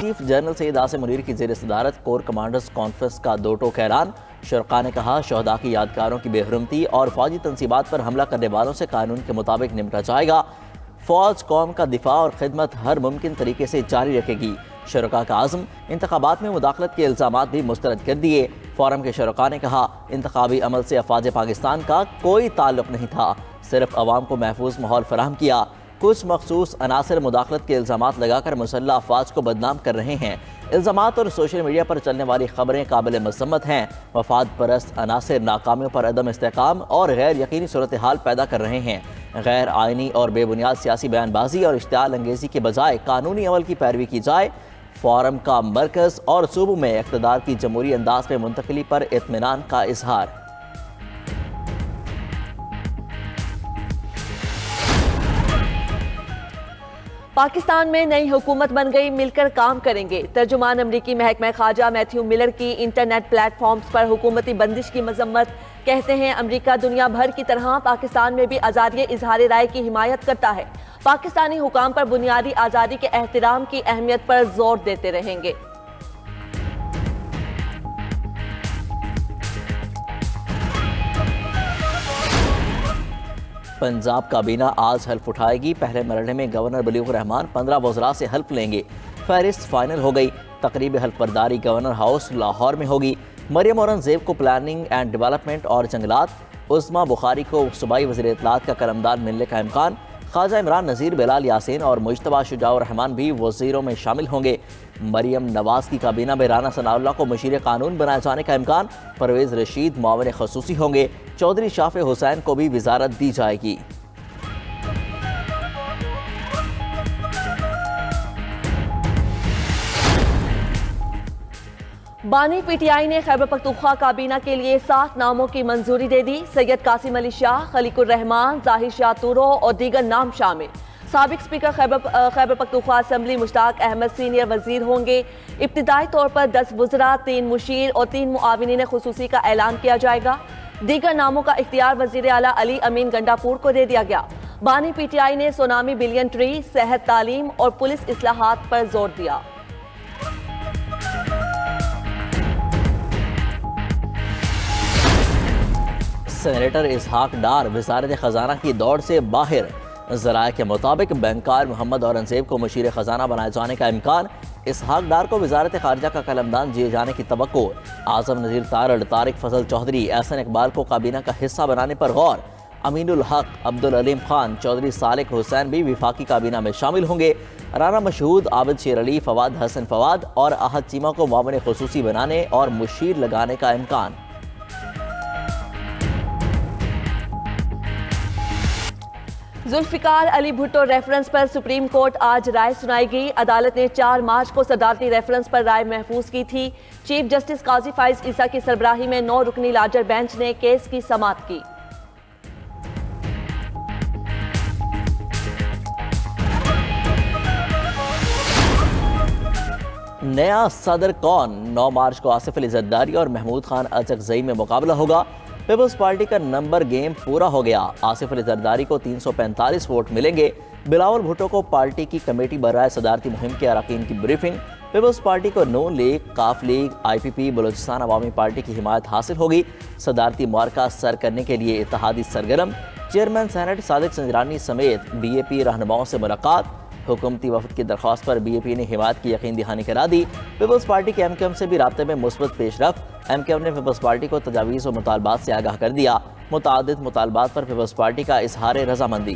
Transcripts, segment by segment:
Chief general Syed Asim Munir کی زیر صدارت کور کمانڈرز کانفرنس کا دو ٹوک اعلان۔ شرکاء نے کہا شہداء کی یادگاروں کی بے حرمتی اور فوجی تنصیبات پر حملہ کرنے والوں سے قانون کے مطابق نمٹا جائے گا۔ فوج قوم کا دفاع اور خدمت ہر ممکن طریقے سے جاری رکھے گی۔ شرکاء کا عزم، انتخابات میں مداخلت کے الزامات بھی مسترد کر دیے۔ فورم کے شرکاء نے کہا انتخابی عمل سے افواج پاکستان کا کوئی تعلق نہیں تھا، صرف عوام کو محفوظ ماحول فراہم کیا۔ کچھ مخصوص عناصر مداخلت کے الزامات لگا کر مسلح افواج کو بدنام کر رہے ہیں۔ الزامات اور سوشل میڈیا پر چلنے والی خبریں قابل مذمت ہیں۔ مفاد پرست عناصر ناکامیوں پر عدم استحکام اور غیر یقینی صورتحال پیدا کر رہے ہیں۔ غیر آئینی اور بے بنیاد سیاسی بیان بازی اور اشتعال انگیزی کے بجائے قانونی عمل کی پیروی کی جائے۔ فورم کا مرکز اور صوبوں میں اقتدار کی جمہوری انداز میں منتقلی پر اطمینان کا اظہار۔ پاکستان میں نئی حکومت بن گئی، مل کر کام کریں گے۔ ترجمان امریکی محکمہ خارجہ میتھیو ملر کی انٹرنیٹ پلیٹ فارمز پر حکومتی بندش کی مذمت۔ کہتے ہیں امریکہ دنیا بھر کی طرح پاکستان میں بھی آزادی اظہار رائے کی حمایت کرتا ہے، پاکستانی حکام پر بنیادی آزادی کے احترام کی اہمیت پر زور دیتے رہیں گے۔ پنجاب کابینہ آج حلف اٹھائے گی۔ پہلے مرحلے میں گورنر بلیغ الرحمان 15 وزراء سے حلف لیں گے۔ فہرست فائنل ہو گئی۔ تقریب حلف برداری گورنر ہاؤس لاہور میں ہوگی۔ مریم اورنگزیب کو پلاننگ اینڈ ڈیولپمنٹ اور جنگلات، عظمیٰ بخاری کو صوبائی وزیر اطلاعات کا قلمدان ملنے کا امکان۔ خواجہ عمران نذیر، بلال یاسین اور مجتبیٰ شجاع الرحمان بھی وزیروں میں شامل ہوں گے۔ مریم نواز کی کابینہ میں رانا ثناء اللہ کو مشیر قانون بنائے جانے کا امکان۔ پرویز رشید معاون خصوصی ہوں گے۔ چودھری شافع حسین کو بھی وزارت دی جائے گی۔ بانی پی ٹی آئی نے خیبر پختونخوا کابینہ کے لیے 7 ناموں کی منظوری دے دی۔ سید قاسم علی شاہ، خلیق الرحمان، ظاہر شاہ تورو اور دیگر نام شامل۔ سابق اسپیکر خیبر پختونخوا اسمبلی مشتاق احمد سینئر وزیر ہوں گے۔ ابتدائی طور پر 10 وزراء، 3 مشیر اور 3 معاونین خصوصی کا اعلان کیا جائے گا۔ دیگر ناموں کا اختیار وزیر اعلیٰ علی امین گنڈاپور کو دے دیا گیا۔ بانی پی ٹی آئی نے سونامی بلین ٹری، صحت، تعلیم اور پولیس اصلاحات پر زور دیا۔ سینیٹر اسحاق ڈار وزارت خزانہ کی دوڑ سے باہر۔ ذرائع کے مطابق بینکار محمد اورنگزیب کو مشیر خزانہ بنائے جانے کا امکان۔ اسحاق ڈار کو وزارت خارجہ کا قلمدان دیے جانے کی توقع۔ اعظم نذیر تارڑ، طارق فضل چودھری، احسن اقبال کو کابینہ کا حصہ بنانے پر غور۔ امین الحق، عبدالعلیم خان، چودھری صالح حسین بھی وفاقی کابینہ میں شامل ہوں گے۔ رانا مشہود، عابد شیر علی، فواد حسن فواد اور احد چیمہ کو معاون خصوصی بنانے اور مشیر لگانے کا امکان۔ ذوالفقار علی بھٹو ریفرنس پر سپریم کورٹ آج رائے سنائے گی۔ عدالت نے 4 مارچ کو صدارتی ریفرنس پر رائے محفوظ کی تھی۔ چیف جسٹس قاضی فائز عیسیٰ کی سربراہی میں 9 رکنی لارجر بینچ نے کیس کی سماعت کی۔ نیا صدر کون؟ 9 مارچ کو آصف علی زرداری اور محمود خان اچکزئی میں مقابلہ ہوگا۔ پیپلز پارٹی کا نمبر گیم پورا ہو گیا۔ آصف علی زرداری کو 345 ووٹ ملیں گے۔ بلاول بھٹو کو پارٹی کی کمیٹی برائے صدارتی مہم کے اراکین کی بریفنگ۔ پیپلز پارٹی کو نون لیگ، قاف لیگ، آئی پی پی، بلوچستان عوامی پارٹی کی حمایت حاصل ہوگی۔ صدارتی معرکہ سر کرنے کے لیے اتحادی سرگرم۔ چیئرمین سینٹ صادق سنجرانی سمیت بی اے پی رہنماؤں سے ملاقات۔ حکومتی وفد کی درخواست پر بی اے پی نے حمایت کی یقین دہانی کرا دی۔ پیپلز پارٹی کے ایم کیو ایم سے بھی رابطے میں مثبت پیش رفت۔ ایم کیو ایم نے پیپلز پارٹی کو تجاویز و مطالبات سے آگاہ کر دیا۔ متعدد مطالبات پر پیپلز پارٹی کا اظہار رضامندی۔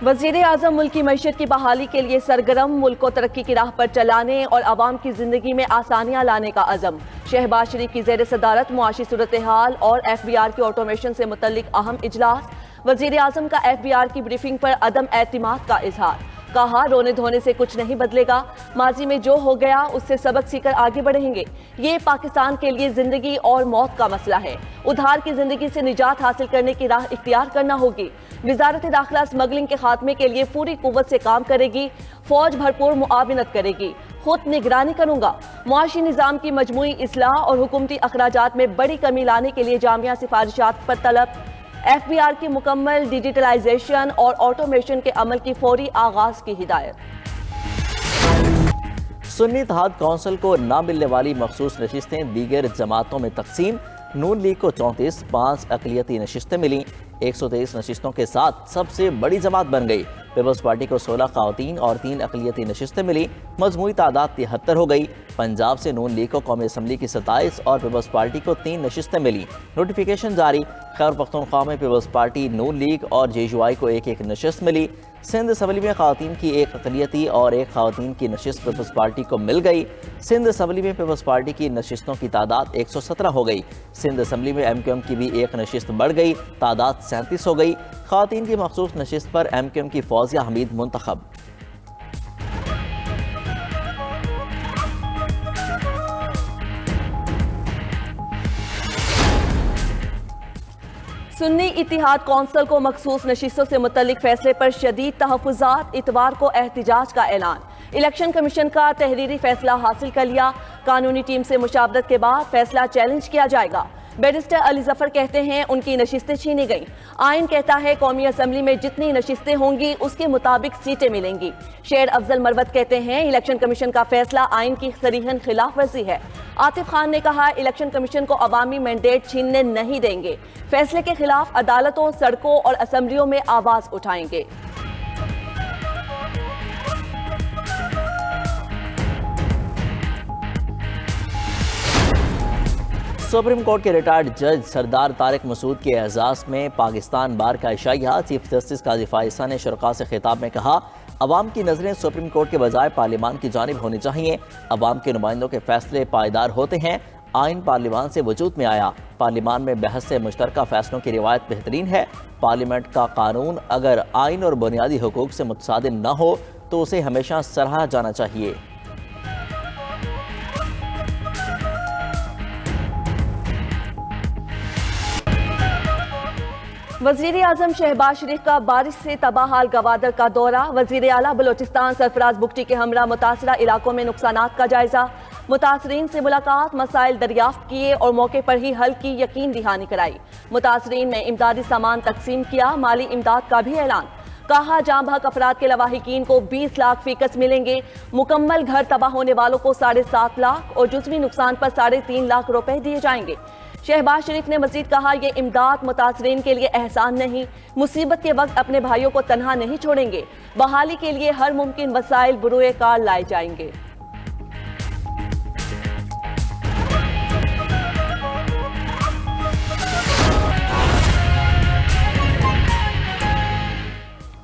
وزیر اعظم ملک کی معیشت کی بحالی کے لیے سرگرم، ملک کو ترقی کی راہ پر چلانے اور عوام کی زندگی میں آسانیاں لانے کا عزم۔ شہباز شریف کی زیر صدارت معاشی صورتحال اور ایف بی آر کی آٹومیشن سے متعلق اہم اجلاس۔ وزیر اعظم کا ایف بی آر کی بریفنگ پر عدم اعتماد کا اظہار۔ کہا رونے دھونے سے کچھ نہیں بدلے گا، ماضی میں جو ہو گیا اس سے سبق سیکھ کر آگے بڑھیں گے۔ یہ پاکستان کے لیے زندگی اور موت کا مسئلہ ہے، ادھار کی زندگی سے نجات حاصل کرنے کی راہ اختیار کرنا ہوگی۔ وزارت داخلہ اسمگلنگ کے خاتمے کے لیے پوری قوت سے کام کرے گی، فوج بھرپور معاونت کرے گی، خود نگرانی کروں گا۔ معاشی نظام کی مجموعی اصلاح اور حکومتی اخراجات میں بڑی کمی لانے کے لیے جامعہ سفارشات پر طلب۔ FBR کی مکمل ڈیجیٹلائزیشن اور آٹومیشن کے عمل کی فوری آغاز کی ہدایت۔ سنی اتحاد کونسل کو نہ ملنے والی مخصوص نشستیں دیگر جماعتوں میں تقسیم، نون لیگ کو 34 5 اقلیتی نشستیں ملیں، 123 نشستوں کے ساتھ سب سے بڑی جماعت بن گئی۔ پیپلز پارٹی کو 16 خواتین اور 3 اقلیتی نشستیں ملی، مجموعی تعداد 73 ہو گئی۔ پنجاب سے نون لیگ کو قومی اسمبلی کی 27 اور پیپلز پارٹی کو 3 نشستیں ملی۔ نوٹیفیکیشن جاری، خیبر پختونخوا میں پیپلز پارٹی، نون لیگ اور JUI کو 1 نشست ملی۔ سندھ اسمبلی میں خواتین کی 1 اقلیتی اور 1 خواتین کی نشست پیپلز پارٹی کو مل گئی۔ سندھ اسمبلی میں پیپلز پارٹی کی نشستوں کی تعداد 117 ہو گئی۔ سندھ اسمبلی میں MQM کی بھی 1 نشست بڑھ گئی، تعداد 37 ہو گئی۔ خواتین کی مخصوص نشست پر MQM کی فوزیہ حمید منتخب۔ سنی اتحاد کونسل کو مخصوص نشستوں سے متعلق فیصلے پر شدید تحفظات، اتوار کو احتجاج کا اعلان۔ الیکشن کمیشن کا تحریری فیصلہ حاصل کر لیا، قانونی ٹیم سے مشاورت کے بعد فیصلہ چیلنج کیا جائے گا۔ بیرسٹر علی ظفر کہتے ہیں ان کی نشستیں چھینی گئیں۔ آئین کہتا ہے قومی اسمبلی میں جتنی نشستیں ہوں گی اس کے مطابق سیٹیں ملیں گی۔ شیر افضل مروت کہتے ہیں الیکشن کمیشن کا فیصلہ آئین کی صریحاً خلاف ورزی ہے۔ عاطف خان نے کہا الیکشن کمیشن کو عوامی مینڈیٹ چھیننے نہیں دیں گے، فیصلے کے خلاف عدالتوں، سڑکوں اور اسمبلیوں میں آواز اٹھائیں گے۔ سپریم کورٹ کے ریٹائرڈ جج سردار طارق مسعود کے اعزاز میں پاکستان بار کا عشائیہ، چیف جسٹس قاضی فائزہ نے شرکاء سے خطاب میں کہا عوام کی نظریں سپریم کورٹ کے بجائے پارلیمان کی جانب ہونی چاہیے۔ عوام کے نمائندوں کے فیصلے پائیدار ہوتے ہیں۔ آئین پارلیمان سے وجود میں آیا، پارلیمان میں بحث سے مشترکہ فیصلوں کی روایت بہترین ہے۔ پارلیمنٹ کا قانون اگر آئین اور بنیادی حقوق سے متصادم نہ ہو تو اسے ہمیشہ سراہا جانا چاہیے۔ وزیر اعظم شہباز شریف کا بارش سے تباہ حال گوادر کا دورہ، وزیر اعلیٰ بلوچستان سرفراز بگٹی کے ہمراہ متاثرہ علاقوں میں نقصانات کا جائزہ، متاثرین سے ملاقات، مسائل دریافت کیے اور موقع پر ہی حل کی یقین دہانی کرائی۔ متاثرین میں امدادی سامان تقسیم کیا، مالی امداد کا بھی اعلان۔ کہا جاں بحق افراد کے لواحقین کو 20 لاکھ فی کس ملیں گے، مکمل گھر تباہ ہونے والوں کو 7.5 لاکھ اور جزوی نقصان پر 3.5 لاکھ روپے دیے جائیں گے۔ شہباز شریف نے مزید کہا یہ امداد متاثرین کے لیے احسان نہیں، مصیبت کے وقت اپنے بھائیوں کو تنہا نہیں چھوڑیں گے، بحالی کے لیے ہر ممکن وسائل بروئے کار لائے جائیں گے۔